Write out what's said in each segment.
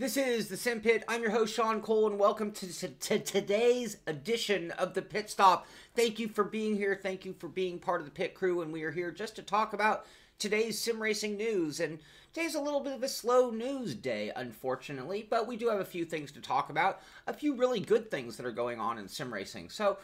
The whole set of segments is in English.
This is the Simpit. I'm your host, Sean Cole, and welcome to today's edition of the Pit Stop. Thank you for being here. Thank you for being part of the pit crew, and we are here just to talk about today's sim racing news. And today's a little bit of a slow news day, unfortunately, but we do have a few things to talk about, a few really good things that are going on in sim racing. So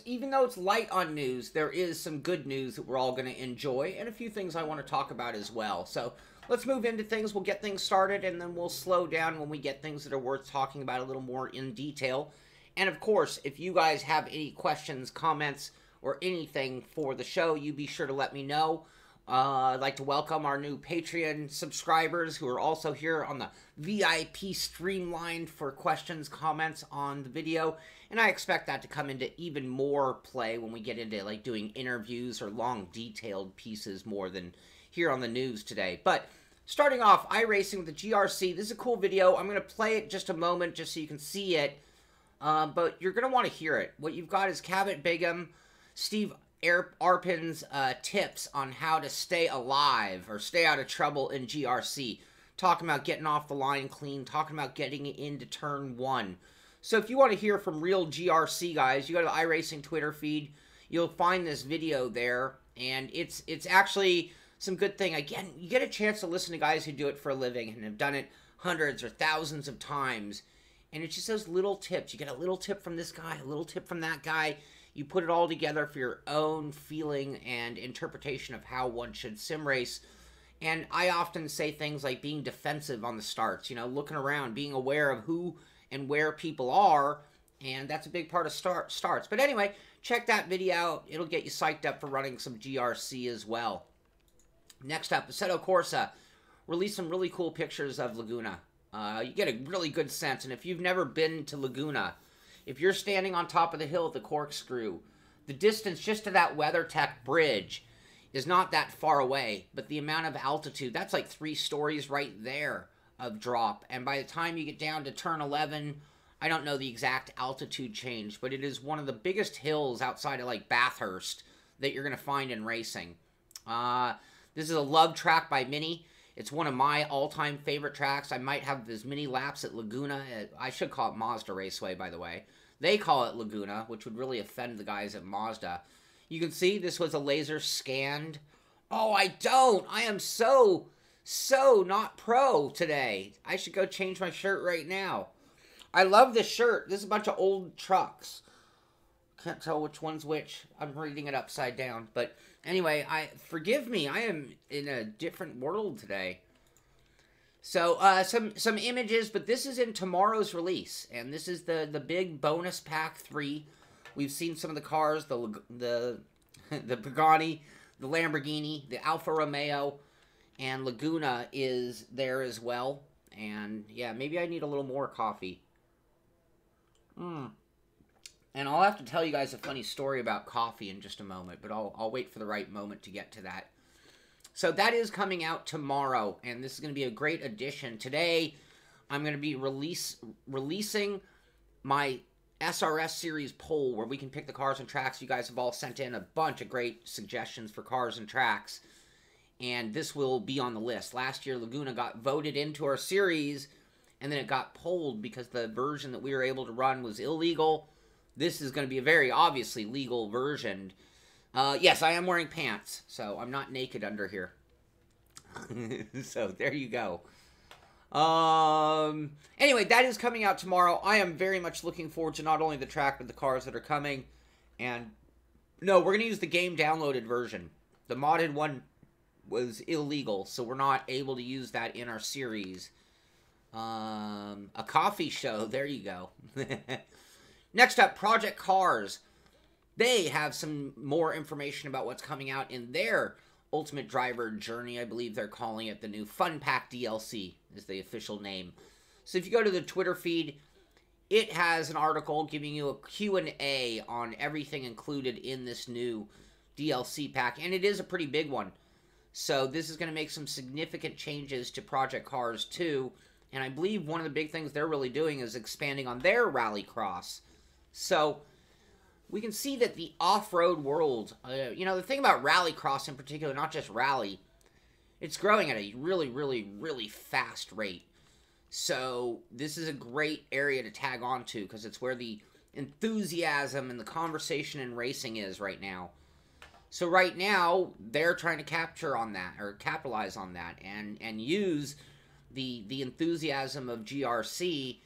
even though it's light on news, there is some good news that we're all going to enjoy, and a few things I want to talk about as well. So let's move into things. We'll get things started, and then we'll slow down when we get things that are worth talking about a little more in detail. And of course, if you guys have any questions, comments, or anything for the show, you be sure to let me know. I'd like to welcome our new Patreon subscribers who are also here on the VIP streamline for questions, comments on the video. And I expect that to come into even more play when we get into like doing interviews or long detailed pieces more than here on the news today. But starting off, iRacing with the GRC. This is a cool video. I'm going to play it just a moment just so you can see it. But you're going to want to hear it. What you've got is Cabot Bigham, Steve Arpin's tips on how to stay alive or stay out of trouble in GRC. Talking about getting off the line clean. Talking about getting into turn one. So if you want to hear from real GRC guys, you go to the iRacing Twitter feed. You'll find this video there. And it's actually some good thing. Again, you get a chance to listen to guys who do it for a living and have done it hundreds or thousands of times. And it's just those little tips. You get a little tip from this guy, a little tip from that guy. You put it all together for your own feeling and interpretation of how one should sim race. And I often say things like being defensive on the starts, you know, looking around, being aware of who and where people are. And that's a big part of starts. But anyway, check that video out. It'll get you psyched up for running some GRC as well. Next up, Assetto Corsa released some really cool pictures of Laguna. You get a really good sense, and if you've never been to Laguna, if you're standing on top of the hill at the Corkscrew, the distance just to that WeatherTech bridge is not that far away, but the amount of altitude, that's like 3 stories right there of drop, and by the time you get down to turn 11, I don't know the exact altitude change, but it is one of the biggest hills outside of like Bathurst that you're going to find in racing. This is a love track by Mini. It's one of my all-time favorite tracks. I might have as many laps at Laguna. I should call it Mazda Raceway, by the way. They call it Laguna, which would really offend the guys at Mazda. You can see this was a laser scanned. Oh, I don't. I am so not pro today. I should go change my shirt right now. I love this shirt. This is a bunch of old trucks. Can't tell which one's which. I'm reading it upside down, but anyway, forgive me. I am in a different world today. So some images, but this is in tomorrow's release, and this is the big bonus pack 3. We've seen some of the cars, the Pagani, the Lamborghini, the Alfa Romeo, and Laguna is there as well. And yeah, maybe I need a little more coffee. And I'll have to tell you guys a funny story about coffee in just a moment, but I'll wait for the right moment to get to that. So that is coming out tomorrow, and this is going to be a great addition. Today, I'm going to be releasing my SRS series poll where we can pick the cars and tracks. You guys have all sent in a bunch of great suggestions for cars and tracks, and this will be on the list. Last year, Laguna got voted into our series, and then it got polled because the version that we were able to run was illegal. This is going to be a very obviously legal version. Yes, I am wearing pants, so I'm not naked under here. So there you go. Anyway, that is coming out tomorrow. I am very much looking forward to not only the track, but the cars that are coming. And no, we're going to use the game downloaded version. The modded one was illegal, so we're not able to use that in our series. A coffee show. There you go. Next up, Project Cars. They have some more information about what's coming out in their Ultimate Driver Journey. I believe they're calling it the new Fun Pack DLC is the official name. So if you go to the Twitter feed, it has an article giving you a Q&A on everything included in this new DLC pack. And it is a pretty big one. So this is going to make some significant changes to Project Cars 2. And I believe one of the big things they're really doing is expanding on their rallycross. So we can see that the off-road world, you know, the thing about rallycross in particular, not just rally, it's growing at a really, really, really fast rate. So this is a great area to tag on to because it's where the enthusiasm and the conversation in racing is right now. So right now they're trying to capture on that or capitalize on that and use the enthusiasm of GRC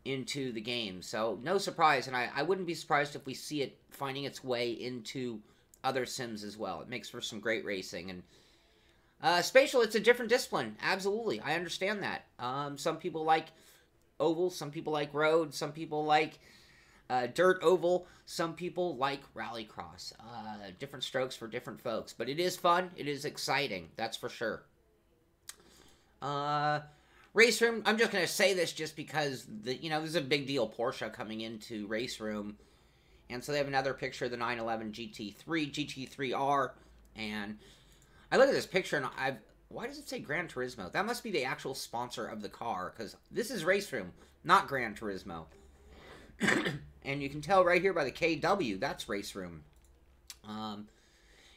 into the game. So no surprise, and I wouldn't be surprised if we see it finding its way into other sims as well. It makes for some great racing. And spatial, it's a different discipline. Absolutely, I understand that. Some people like oval, some people like road, some people like dirt oval, some people like rallycross. Different strokes for different folks, but it is fun. It is exciting, that's for sure. Race room, I'm just going to say this just because, there's a big deal Porsche coming into race room. And so they have another picture of the 911 GT3, GT3R. And I look at this picture and why does it say Gran Turismo? That must be the actual sponsor of the car, because this is race room, not Gran Turismo. And you can tell right here by the KW, that's race room.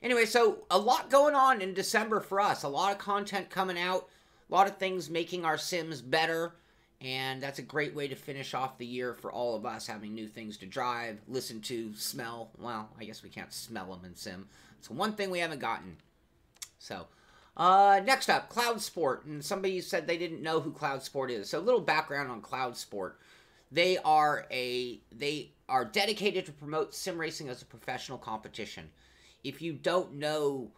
Anyway, so a lot going on in December for us. A lot of content coming out. A lot of things making our sims better. And that's a great way to finish off the year for all of us, having new things to drive, listen to, smell. Well, I guess we can't smell them in sim. It's one thing we haven't gotten. So, next up, Cloud Sport. And somebody said they didn't know who Cloud Sport is. So a little background on Cloud Sport. They are dedicated to promote sim racing as a professional competition. If you don't know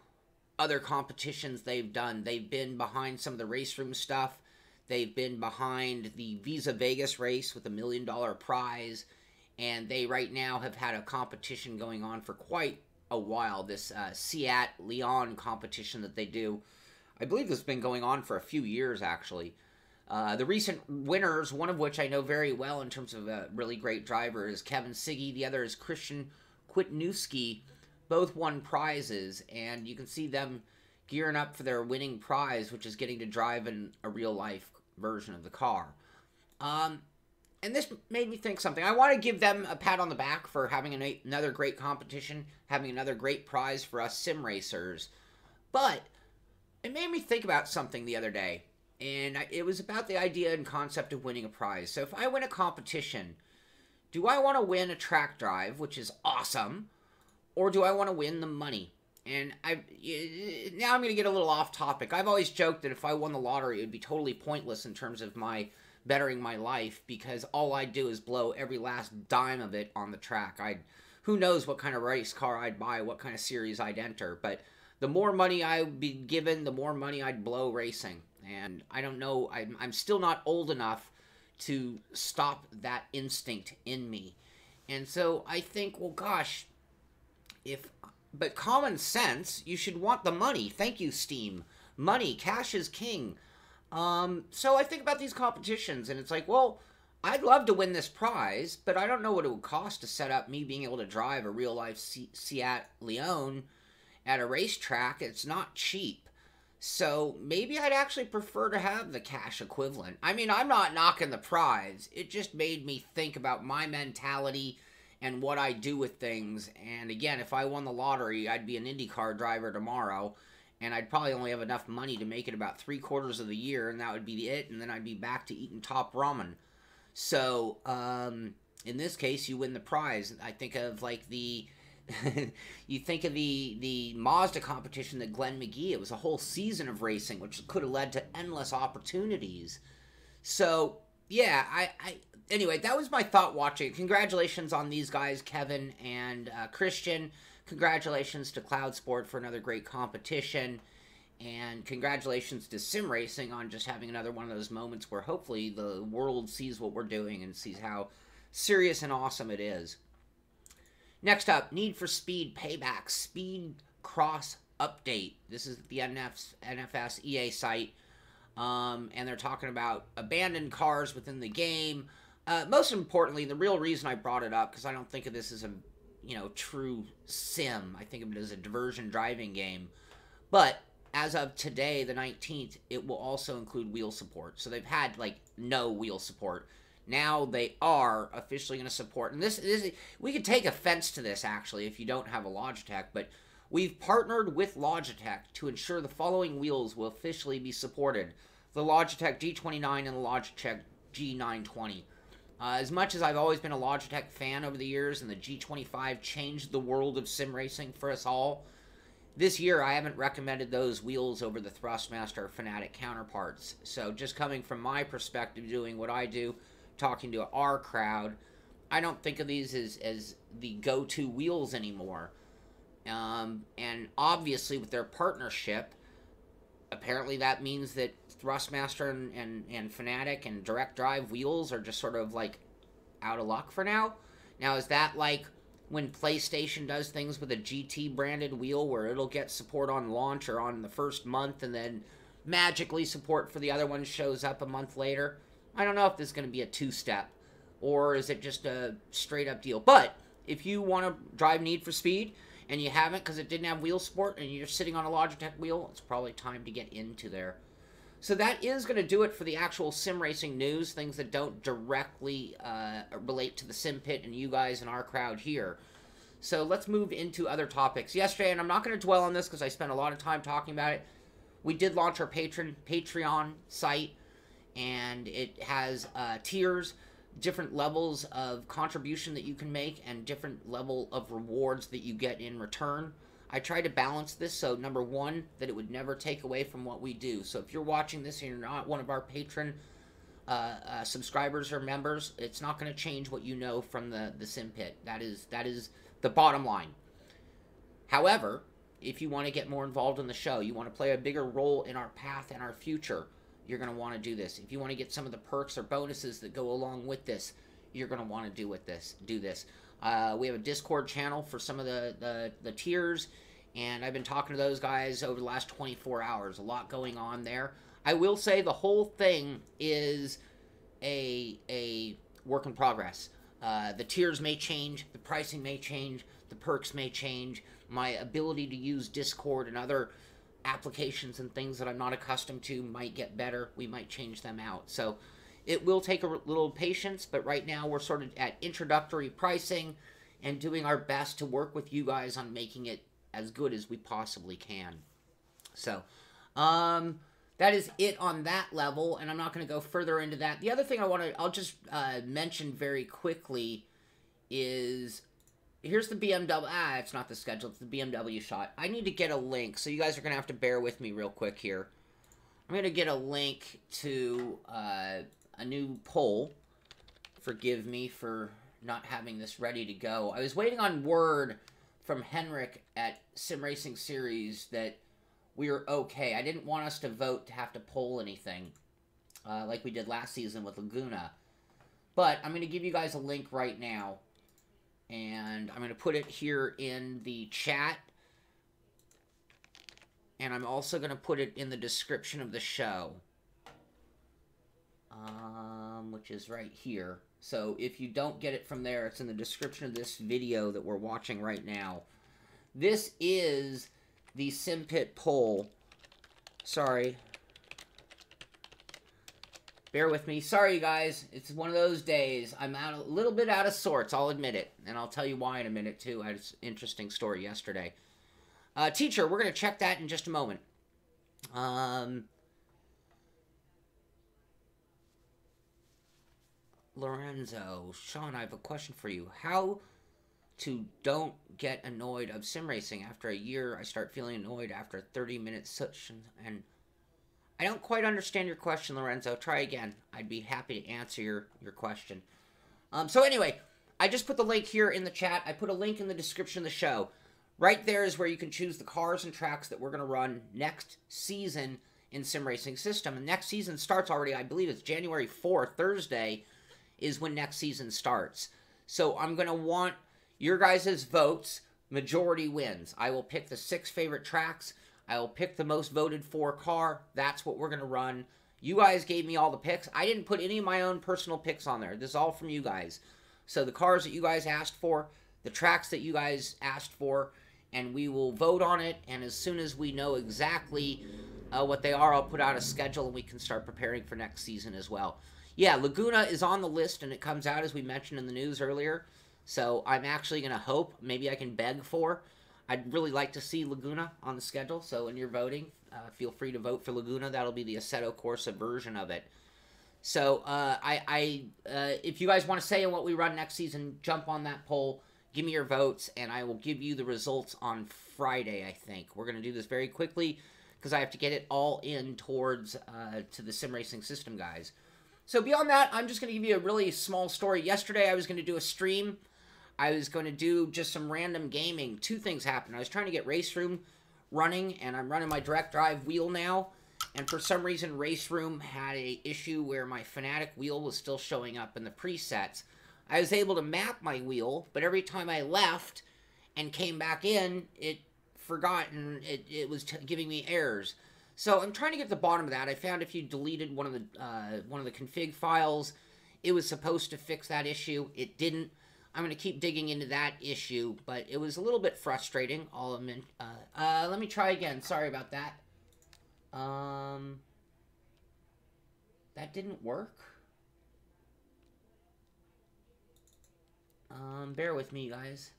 other competitions they've done, they've been behind some of the race room stuff. They've been behind the Visa Vegas race with $1 million prize. And they right now have had a competition going on for quite a while. This Seat Leon competition that they do. I believe this has been going on for a few years, actually. The recent winners, one of which I know very well in terms of a really great driver, is Kevin Siggy. The other is Christian Kwitnewski. Both won prizes, and you can see them gearing up for their winning prize, which is getting to drive in a real-life version of the car. And this made me think something. I want to give them a pat on the back for having another great competition, having another great prize for us sim racers. But it made me think about something the other day. And it was about the idea and concept of winning a prize. So if I win a competition, do I want to win a track drive, which is awesome, or do I want to win the money? And now I'm going to get a little off topic. I've always joked that if I won the lottery, it would be totally pointless in terms of my bettering my life, because all I'd do is blow every last dime of it on the track. Who knows what kind of race car I'd buy, what kind of series I'd enter, but the more money I'd be given, the more money I'd blow racing. And I don't know, I'm still not old enough to stop that instinct in me. And so I think, well, gosh, but common sense, you should want the money. Thank you, Steam. Money, cash is king. So I think about these competitions, and it's like, well, I'd love to win this prize, but I don't know what it would cost to set up me being able to drive a real-life Seat Leon at a racetrack. It's not cheap. So maybe I'd actually prefer to have the cash equivalent. I mean, I'm not knocking the prize. It just made me think about my mentality and what I do with things. And again, if I won the lottery, I'd be an IndyCar driver tomorrow, and I'd probably only have enough money to make it about 3/4 of the year, and that would be it, and then I'd be back to eating top ramen. So, in this case, you win the prize. I think of, like, you think of the Mazda competition that Glenn McGee, it was a whole season of racing, which could have led to endless opportunities. So, yeah, anyway, that was my thought watching. Congratulations on these guys, Kevin and Christian. Congratulations to Cloud Sport for another great competition. And congratulations to Sim Racing on just having another one of those moments where hopefully the world sees what we're doing and sees how serious and awesome it is. Next up, Need for Speed Payback Speed Cross Update. This is the NFS EA site. And they're talking about abandoned cars within the game. Most importantly, the real reason I brought it up, because I don't think of this as a true sim. I think of it as a diversion driving game. But as of today, the 19th, it will also include wheel support. So they've had, like, no wheel support. Now they are officially going to support. And this we could take offense to this, actually, if you don't have a Logitech. But we've partnered with Logitech to ensure the following wheels will officially be supported. the Logitech G29 and the Logitech G920. As much as I've always been a Logitech fan over the years, and the G25 changed the world of sim racing for us all, this year I haven't recommended those wheels over the Thrustmaster Fanatic counterparts. So just coming from my perspective, doing what I do, talking to our crowd, I don't think of these as the go-to wheels anymore. And obviously with their partnership, apparently that means that Thrustmaster and Fanatic and Direct Drive wheels are just sort of like out of luck for now. Now, is that like when PlayStation does things with a GT branded wheel where it'll get support on launch or on the first month and then magically support for the other one shows up a month later? I don't know if this is going to be a two-step, or is it just a straight-up deal. But if you want to drive Need for Speed and you haven't because it didn't have wheel support and you're sitting on a Logitech wheel, it's probably time to get into there. So that is going to do it for the actual sim racing news, things that don't directly relate to the Simpit and you guys and our crowd here. So let's move into other topics. Yesterday, and I'm not going to dwell on this because I spent a lot of time talking about it, we did launch our Patreon site, and it has tiers, different levels of contribution that you can make, and different level of rewards that you get in return. I try to balance this so, number one, that it would never take away from what we do. So if you're watching this and you're not one of our patron subscribers or members, it's not going to change what you know from the Simpit. That is the bottom line. However, if you want to get more involved in the show, you want to play a bigger role in our path and our future, you're going to want to do this. If you want to get some of the perks or bonuses that go along with this, you're going to want to do this. We have a Discord channel for some of the tiers, and I've been talking to those guys over the last 24 hours. A lot going on there. I will say the whole thing is a work in progress. The tiers may change, the pricing may change, the perks may change. My ability to use Discord and other applications and things that I'm not accustomed to might get better. We might change them out. So it will take a little patience, but right now we're sort of at introductory pricing and doing our best to work with you guys on making it as good as we possibly can. So, that is it on that level, and I'm not going to go further into that. The other thing I'll just mention very quickly is, here's the BMW, it's not the schedule, it's the BMW shot. I need to get a link, so you guys are going to have to bear with me real quick here. I'm going to get a link to a new poll. Forgive me for not having this ready to go. I was waiting on word from Henrik at Sim Racing Series that we were okay. I didn't want us to vote to have to poll anything like we did last season with Laguna. But I'm going to give you guys a link right now. And I'm going to put it here in the chat. And I'm also going to put it in the description of the show. Which is right here. So if you don't get it from there, it's in the description of this video that we're watching right now. This is the Simpit poll. Sorry. Bear with me. Sorry, you guys. It's one of those days. I'm a little bit out of sorts. I'll admit it. And I'll tell you why in a minute, too. I had an interesting story yesterday. Teacher, we're going to check that in just a moment. Lorenzo, Sean, I have a question for you. How to don't get annoyed of sim racing? After a year, I start feeling annoyed after 30-minute sessions, and I don't quite understand your question, Lorenzo. Try again. I'd be happy to answer your question. So anyway, I just put the link here in the chat. I put a link in the description of the show. Right there is where you can choose the cars and tracks that we're going to run next season in Sim Racing System. And next season starts already, I believe it's January 4th, Thursday, is when next season starts. So I'm going to want your guys' votes. Majority wins. I will pick the 6 favorite tracks. I will pick the most voted for car. That's what we're going to run. You guys gave me all the picks. I didn't put any of my own personal picks on there. This is all from you guys. So the cars that you guys asked for, the tracks that you guys asked for, and we will vote on it. And as soon as we know exactly what they are, I'll put out a schedule and we can start preparing for next season as well. Yeah, Laguna is on the list, and it comes out, as we mentioned in the news earlier. So I'm actually going to hope, maybe I can beg for, I'd really like to see Laguna on the schedule, so when you're voting, feel free to vote for Laguna. That'll be the Assetto Corsa version of it. So, if you guys want to say what we run next season, jump on that poll, give me your votes, and I will give you the results on Friday, I think. We're going to do this very quickly, because I have to get it all in towards, to the sim racing system guys. So, beyond that, I'm just going to give you a really small story. Yesterday, I was going to do a stream. I was going to do just some random gaming. Two things happened. I was trying to get Race Room running, and I'm running my direct drive wheel now. And for some reason, Race Room had an issue where my Fanatic wheel was still showing up in the presets. I was able to map my wheel, but every time I left and came back in, it forgot, and it was giving me errors. So I'm trying to get to the bottom of that. I found if you deleted one of the config files, it was supposed to fix that issue. It didn't. I'm going to keep digging into that issue, but it was a little bit frustrating. Let me try again. Sorry about that. That didn't work. Bear with me, guys.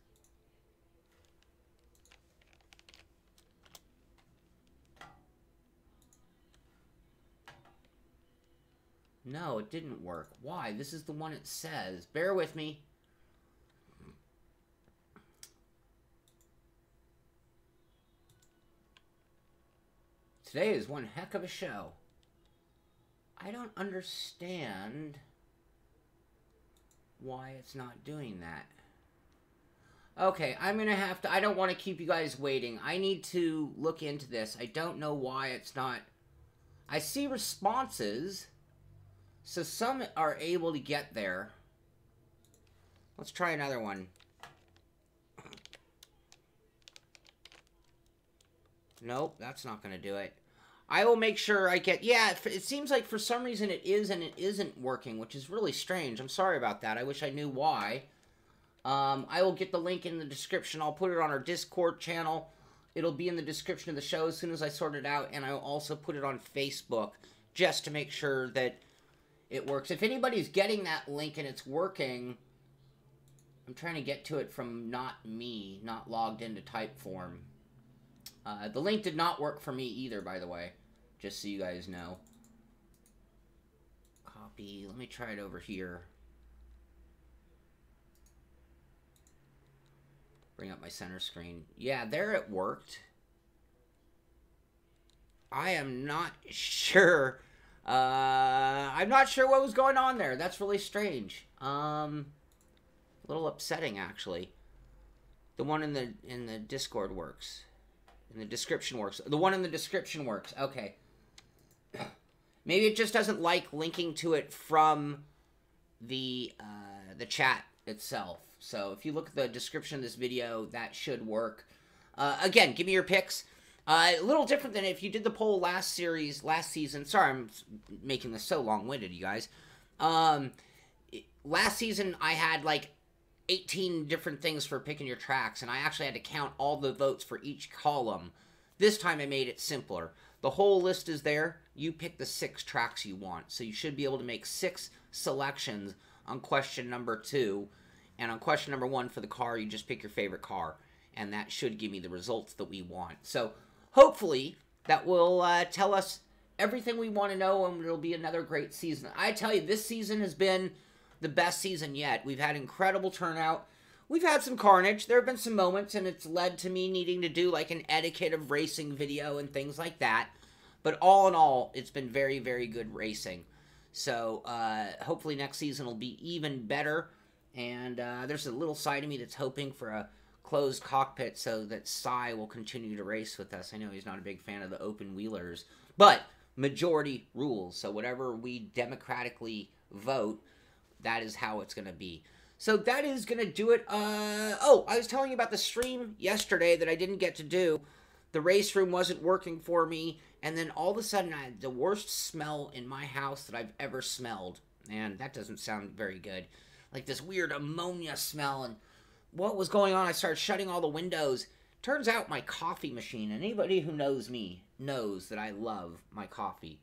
No, it didn't work. Why? This is the one it says. Bear with me. Today is one heck of a show. I don't understand why it's not doing that. Okay, I'm going to have to... I don't want to keep you guys waiting. I need to look into this. I don't know why it's not... I see responses, so some are able to get there. Let's try another one. Nope, that's not going to do it. I will make sure I get... Yeah, it seems like for some reason it is and it isn't working, which is really strange. I'm sorry about that. I wish I knew why. I will get the link in the description. I'll put it on our Discord channel. It'll be in the description of the show as soon as I sort it out, and I'll also put it on Facebook just to make sure that it works. If anybody's getting that link and it's working, I'm trying to get to it from not logged into Typeform. The link did not work for me either, by the way, just so you guys know. Copy. Let me try it over here. Bring up my center screen. Yeah, there it worked. I am not sure. I'm not sure what was going on there. That's really strange. A little upsetting, actually. The one in the Discord works. In the description works. The one in the description works. Okay. Maybe it just doesn't like linking to it from the chat itself. So if you look at the description of this video, that should work. Again, give me your picks. A little different than if you did the poll last season. Sorry, I'm making this so long-winded, you guys. Last season, I had like 18 different things for picking your tracks, and I actually had to count all the votes for each column. This time I made it simpler. The whole list is there. You pick the 6 tracks you want. So you should be able to make 6 selections on question number 2. And on question number 1 for the car, you just pick your favorite car. And that should give me the results that we want. So hopefully that will tell us everything we want to know, and it'll be another great season. I tell you, this season has been the best season yet. We've had incredible turnout. We've had some carnage. There have been some moments, and it's led to me needing to do like an etiquette of racing video and things like that. But all in all, it's been very, very good racing. So hopefully next season will be even better. And there's a little side of me that's hoping for a closed cockpit so that Cy will continue to race with us. I know he's not a big fan of the open wheelers, but majority rules. So whatever we democratically vote, that is how it's going to be. So that is going to do it. Oh, I was telling you about the stream yesterday that I didn't get to do. The race room wasn't working for me, and then all of a sudden I had the worst smell in my house that I've ever smelled. And that doesn't sound very good. Like this weird ammonia smell, and what was going on? I started shutting all the windows. Turns out my coffee machine, and anybody who knows me knows that I love my coffee.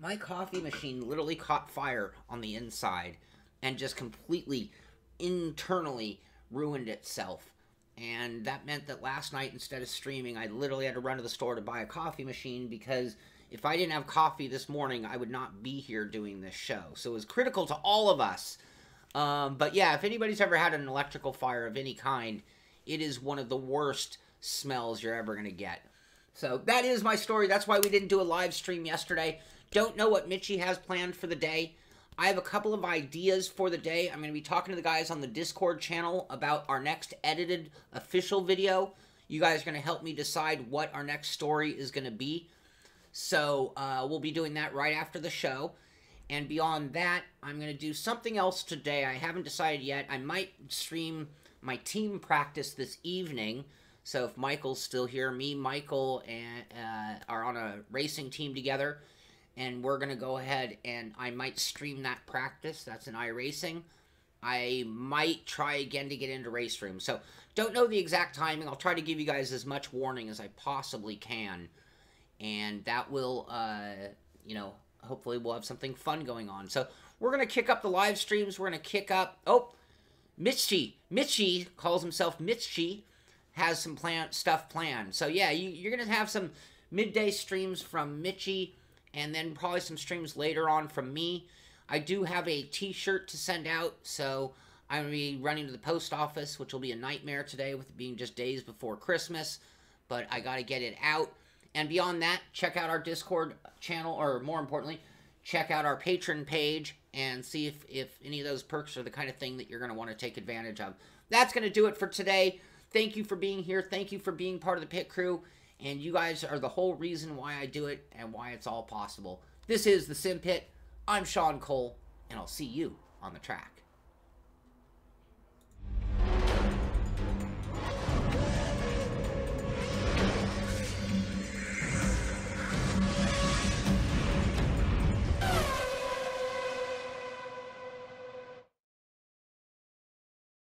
My coffee machine literally caught fire on the inside and just completely internally ruined itself. And that meant that last night, instead of streaming, I literally had to run to the store to buy a coffee machine, because if I didn't have coffee this morning, I would not be here doing this show. So it was critical to all of us. But yeah, if anybody's ever had an electrical fire of any kind, it is one of the worst smells you're ever going to get. So that is my story. That's why we didn't do a live stream yesterday. Don't know what Mitchie has planned for the day. I have a couple of ideas for the day. I'm going to be talking to the guys on the Discord channel about our next edited official video. You guys are going to help me decide what our next story is going to be. So we'll be doing that right after the show. And beyond that, I'm going to do something else today. I haven't decided yet. I might stream my team practice this evening. So if Michael's still here, me, Michael, and are on a racing team together. And we're going to go ahead and I might stream that practice. That's in iRacing. I might try again to get into Race Room. So don't know the exact timing. I'll try to give you guys as much warning as I possibly can. And that will, you know, hopefully we'll have something fun going on. So we're going to kick up the live streams. We're going to kick up... Oh, Mitchie calls himself Mitchie, has some stuff planned. So yeah, you're going to have some midday streams from Mitchie, and then probably some streams later on from me. I do have a t-shirt to send out, so I'm going to be running to the post office, which will be a nightmare today with it being just days before Christmas. But I got to get it out. And beyond that, check out our Discord channel, or more importantly, check out our Patreon page and see if any of those perks are the kind of thing that you're going to want to take advantage of. That's going to do it for today. Thank you for being here. Thank you for being part of the pit crew. And you guys are the whole reason why I do it and why it's all possible. This is the Simpit. I'm Sean Cole, and I'll see you on the track.